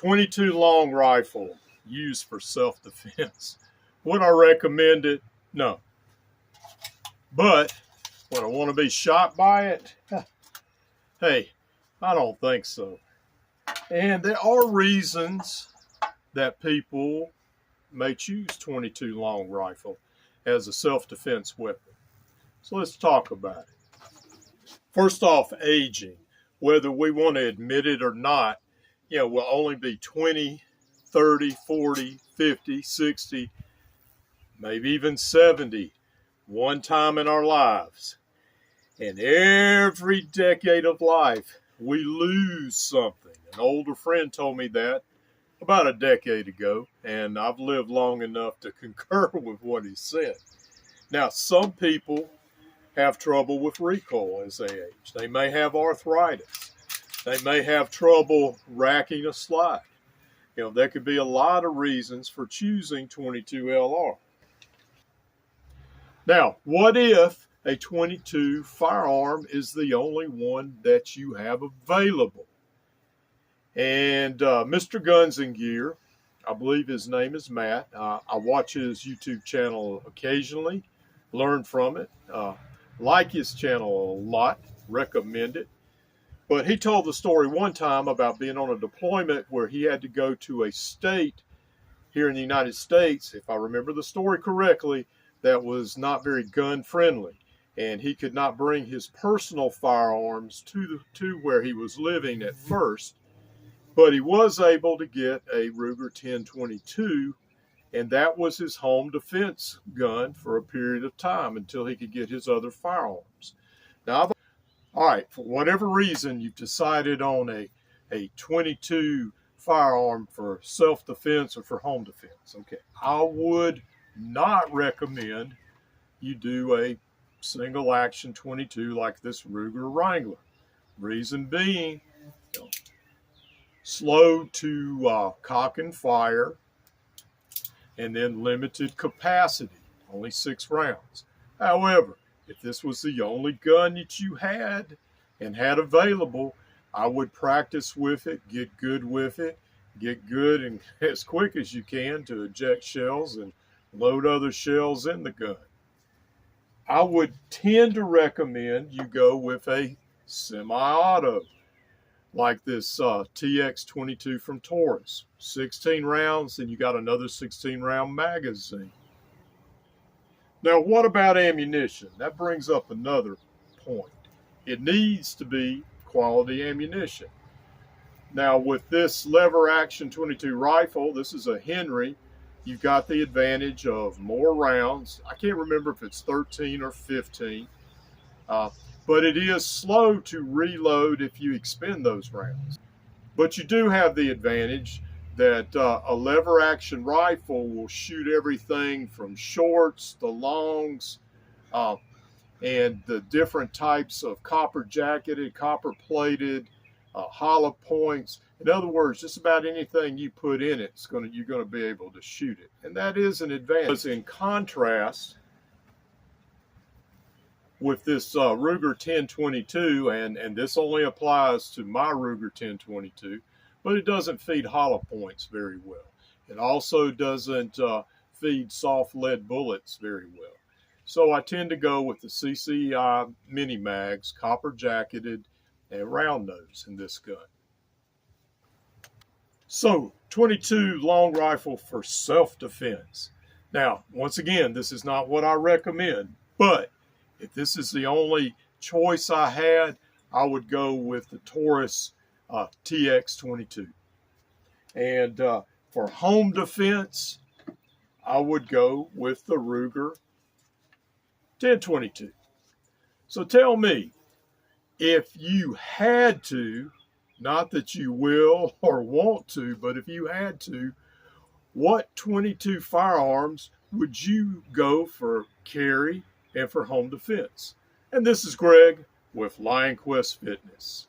.22 long rifle used for self-defense. Would I recommend it? No. But would I want to be shot by it? Hey, I don't think so. And there are reasons that people may choose .22 long rifle as a self-defense weapon. So let's talk about it. First off, aging. Whether we want to admit it or not, we'll only be 20, 30, 40, 50, 60, maybe even 70 one time in our lives. And every decade of life, we lose something. An older friend told me that about a decade ago, and I've lived long enough to concur with what he said. Now, some people have trouble with recoil as they age. They may have arthritis. They may have trouble racking a slide. There could be a lot of reasons for choosing .22 LR. Now, what if a .22 firearm is the only one that you have available? And Mr. Guns and Gear, I believe his name is Matt. I watch his YouTube channel occasionally, learn from it, like his channel a lot, recommend it. But he told the story one time about being on a deployment where he had to go to a state here in the United States, if I remember the story correctly, that was not very gun friendly. And he could not bring his personal firearms to where he was living at first. But he was able to get a Ruger 10/22, and that was his home defense gun for a period of time until he could get his other firearms. Now, all right, for whatever reason, you've decided on a .22 firearm for self-defense or for home defense. Okay, I would not recommend you do a single action .22 like this Ruger Wrangler. Reason being, slow to cock and fire, and then limited capacity, only 6 rounds. However, if this was the only gun that you had and had available, I would practice with it, get good with it, get good and as quick as you can to eject shells and load other shells in the gun. I would tend to recommend you go with a semi-auto like this TX-22 from Taurus. 16 rounds, and you got another 16-round magazine. Now, what about ammunition? That brings up another point. It needs to be quality ammunition. Now, with this lever action .22 rifle, this is a Henry, you've got the advantage of more rounds. I can't remember if it's 13 or 15, but it is slow to reload if you expend those rounds. But you do have the advantage that a lever action rifle will shoot everything from shorts to longs, and the different types of copper jacketed, copper plated, hollow points. In other words, just about anything you put in it, you're going to be able to shoot it. And that is an advantage. In contrast with this Ruger 10/22, and this only applies to my Ruger 10/22, but it doesn't feed hollow points very well. It also doesn't feed soft lead bullets very well. So I tend to go with the CCI mini mags, copper jacketed, and round nose in this gun. So, .22 long rifle for self-defense. Now, once again, this is not what I recommend, but if this is the only choice I had, I would go with the Taurus TX-22. And for home defense, I would go with the Ruger 10/22. So tell me, if you had to, not that you will or want to, but if you had to, what .22 firearms would you go for carry and for home defense? And this is Greg with Lionquest Fitness.